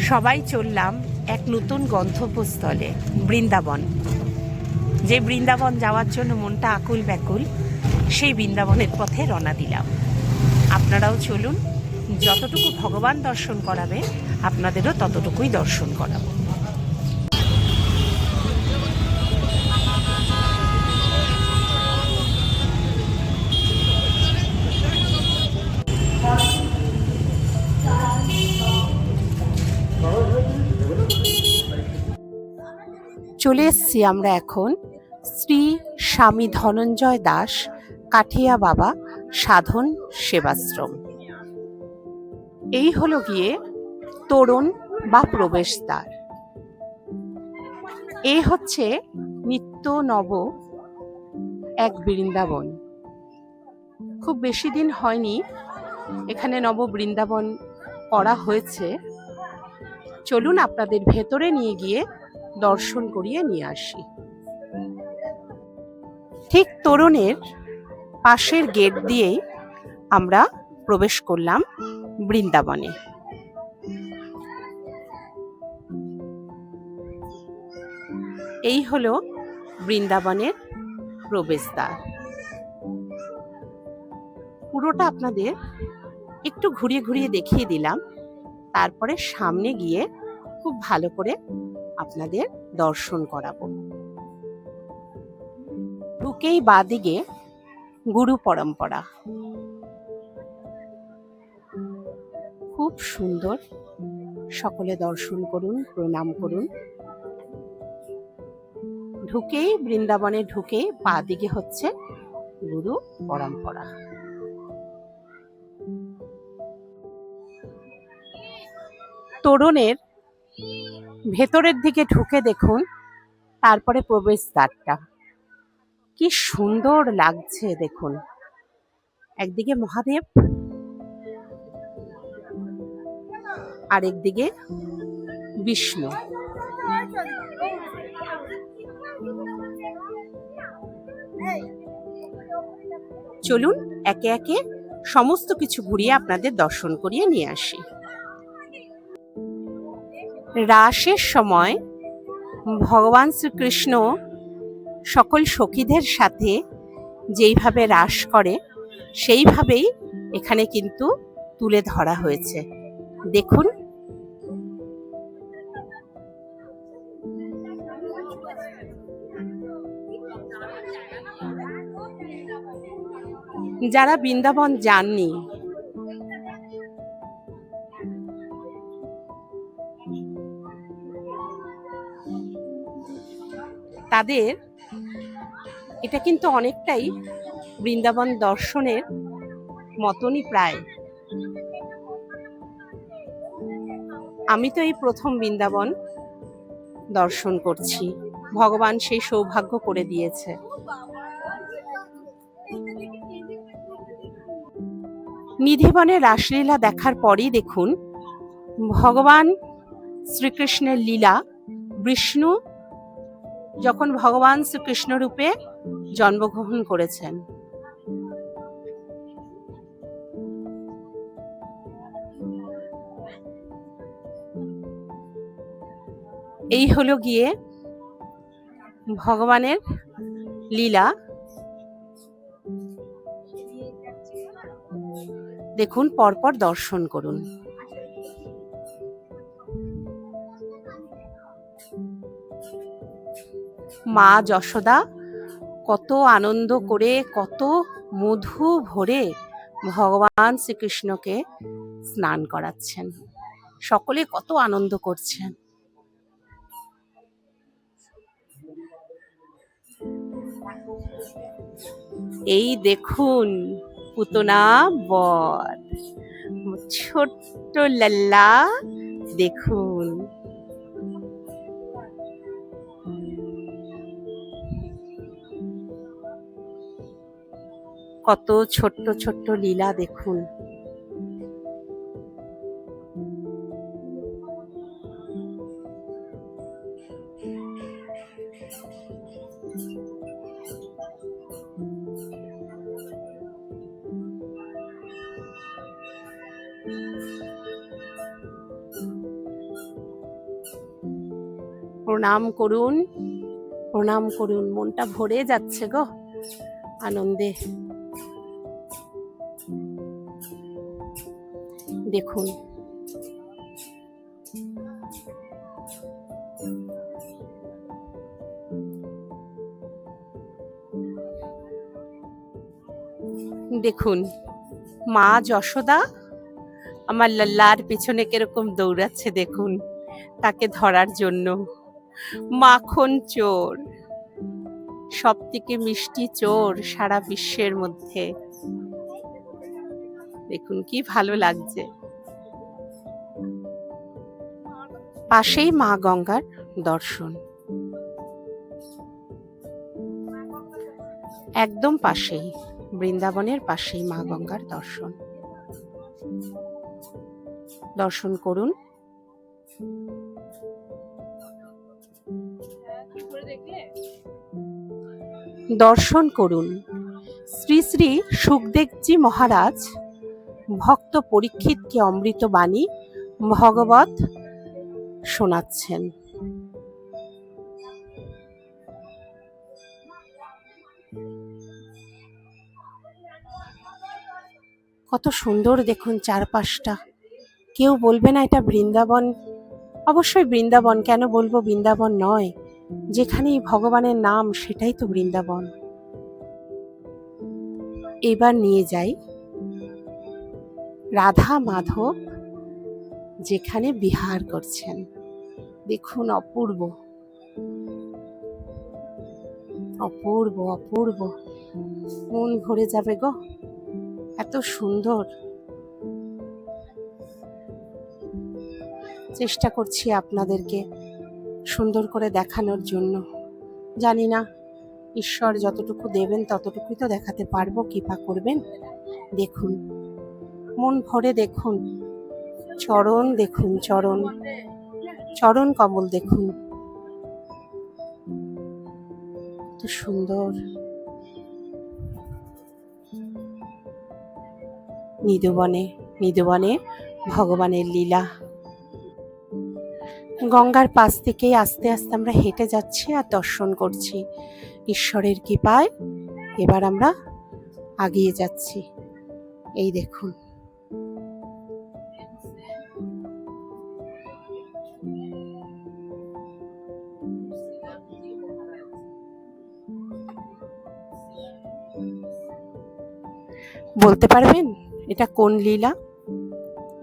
সবাই চললাম এক নতুন গন্তব্যস্থলে, বৃন্দাবন। যে বৃন্দাবন যাওয়ার জন্য মনটা আকুল ব্যাকুল, সেই বৃন্দাবনের পথে রওনা দিলাম। আপনারাও চলুন, যতটুকু ভগবান দর্শন করাবে আপনাদেরও ততটুকুই দর্শন করাবো। চলে এসছি আমরা এখন শ্রী স্বামী ধনঞ্জয় দাস কাঠিয়া বাবা সাধন সেবাশ্রম। এই হলো গিয়ে তোরণ বা প্রবেশদ্বার। এই হচ্ছে নিত্য নব এক বৃন্দাবন। খুব বেশি দিন হয়নি এখানে নব বৃন্দাবন করা হয়েছে। চলুন আপনাদের ভেতরে নিয়ে গিয়ে দর্শন করিয়ে নিয়ে আসি। ঠিক তোরণের পাশের গেট দিয়েই আমরা প্রবেশ করলাম বৃন্দাবনে। এই হলো বৃন্দাবনের প্রবেশদ্বার। পুরোটা আপনাদের একটু ঘুরিয়ে ঘুরিয়ে দেখিয়ে দিলাম, তারপরে সামনে গিয়ে খুব ভালো করে আপনাদের দর্শন করাবো। ঢুকেই বাদিকে গুরু পরম্পরা, খুব সুন্দর। সকলে দর্শন করুন, প্রণাম করুন। ঢুকেই বৃন্দাবনে ঢুকে বাদিকে হচ্ছে গুরু পরম্পরা। তোরণের ভেতরের দিকে ঢুকে দেখুন, তারপরে প্রবেশদ্বারটা কি সুন্দর লাগছে দেখুন। একদিকে মহাদেব, আরেকদিকে বিষ্ণু। চলুন একে একে সমস্ত কিছু ঘুরিয়ে আপনাদের দর্শন করিয়ে নিয়ে আসি। রাসের সময় ভগবান শ্রীকৃষ্ণ সকল সখীদের সাথে যেইভাবে রাস করে সেইভাবেই এখানে কিন্তু তুলে ধরা হয়েছে। দেখুন, যারা বৃন্দাবন যাননি তাদের এটা কিন্তু অনেকটাই বৃন্দাবন দর্শনের মতনই প্রায়। আমি তো এই প্রথম বৃন্দাবন দর্শন করছি, ভগবান সেই সৌভাগ্য করে দিয়েছে। নিধিবনে রাসলীলা দেখার পরই দেখুন ভগবান শ্রীকৃষ্ণের লীলা। বিষ্ণু যখন ভগবান শ্রীকৃষ্ণ রূপে জন্মগ্রহণ করেছেন, এই হলো গিয়ে ভগবানের লীলা। দেখুন, পরপর দর্শন করুন। মা যশোদা কত আনন্দ করে, কত মধু ভরে ভগবান শ্রীকৃষ্ণকে স্নান করাচ্ছেন। সকলে কত আনন্দ করছেন। এই দেখুন পুতনা বর, ছোট্ট লাল্লা, দেখুন কত ছোট্ট ছোট্ট লীলা দেখুন। প্রণাম করুন, প্রণাম করুন। মনটা ভরে যাচ্ছে গো আনন্দে। দেখুন দেখুন মা যশোদা আমার লাল্লার পিছনে কিরকম দৌড়াচ্ছে দেখুন, তাকে ধরার জন্য। মাখন চোর, সব থেকে মিষ্টি চোর সারা বিশ্বের মধ্যে। দেখুন কি ভালো লাগছে। পাশেই মা গঙ্গার দর্শন, একদম পাশেই, বৃন্দাবনের পাশেই মা গঙ্গার দর্শন। দর্শন করুন। দর্শন করুন। শ্রী শ্রী সুখদেবজি মহারাজ ভক্ত পরীক্ষিতকে অমৃত বাণী ভগবত শোনাচ্ছেন। কত সুন্দর দেখুন চারপাশটা। কেউ বলবে না এটা বৃন্দাবন? অবশ্যই বৃন্দাবন, কেন বলবো বৃন্দাবন নয়? যেখানেই ভগবানের নাম সেটাই তো বৃন্দাবন। এবার নিয়ে যাই রাধা মাধব যেখানে বিহার করছেন। দেখুন অপূর্ব অপূর্ব অপূর্ব, মন ভরে যাবে গো, এত সুন্দর। চেষ্টা করছি আপনাদেরকে সুন্দর করে দেখানোর জন্য। জানি না ঈশ্বর যতটুকু দেবেন ততটুকুই তো দেখাতে পারবো, কৃপা করবেন। দেখুন মন ভরে দেখুন, চরণ দেখুন, চরণ চরণ কমল দেখুন, কত সুন্দর। নিধুবনে নিধুবনে ভগবানের লীলা। গঙ্গার পাশ থেকেই আস্তে আস্তে আমরা হেঁটে যাচ্ছি আর দর্শন করছি। ঈশ্বরের কৃপায় এবার আমরা এগিয়ে যাচ্ছি। এই দেখুন বলতে পারবেন এটা কোন লীলা?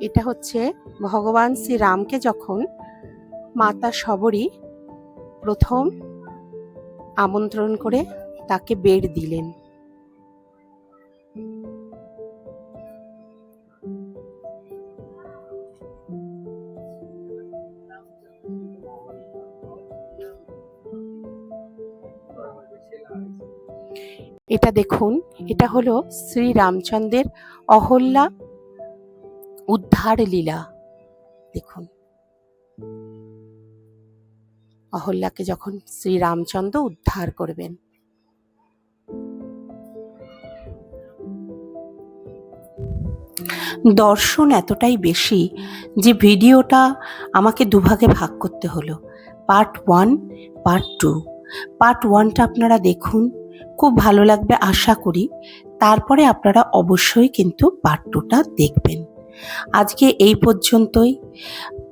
এটা হচ্ছে ভগবান শ্রীরামকে যখন মাতা শবরী প্রথম আমন্ত্রণ করে তাকে বেড় দিলেন। এটা দেখুন, এটা হলো শ্রী রামচন্দ্রের অহল্যা উদ্ধার লীলা। দেখুন অহল্যাকে যখন শ্রী রামচন্দ্র উদ্ধার করবেন। দর্শন এতটাই বেশি যে ভিডিওটা আমাকে দুভাগে ভাগ করতে হলো, পার্ট 1 পার্ট 2। পার্ট 1টা আপনারা দেখুন, খুব ভালো লাগবে আশা করি। তারপরে আপনারা অবশ্যই কিন্তু পার্ট 2টা দেখবেন। আজকে এই পর্যন্তই।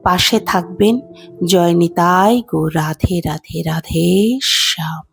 পাশে থাকবেন। জয় নিতাই গো, রাধে রাধে রাধে শ্যাম।